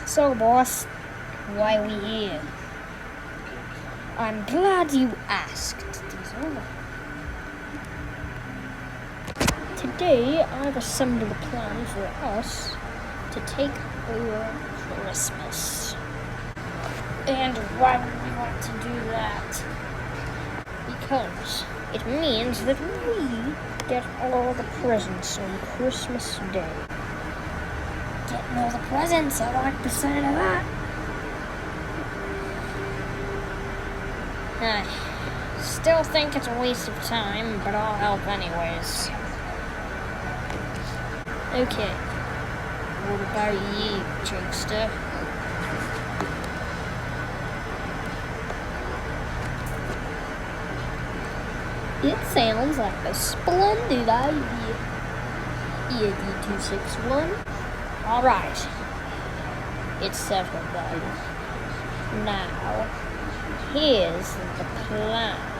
So, boss, why are we here? I'm glad you asked, Diesel. Today, I've assembled a plan for us to take over Christmas. And why would we want to do that? Because it means that we get all the presents on Christmas Day. Getting all the presents, I like the sound of that. I still think it's a waste of time, but I'll help anyways. Okay, what about you, jokester? It sounds like a splendid idea. Ep19. Alright, it's settled then. Now, here's the plan.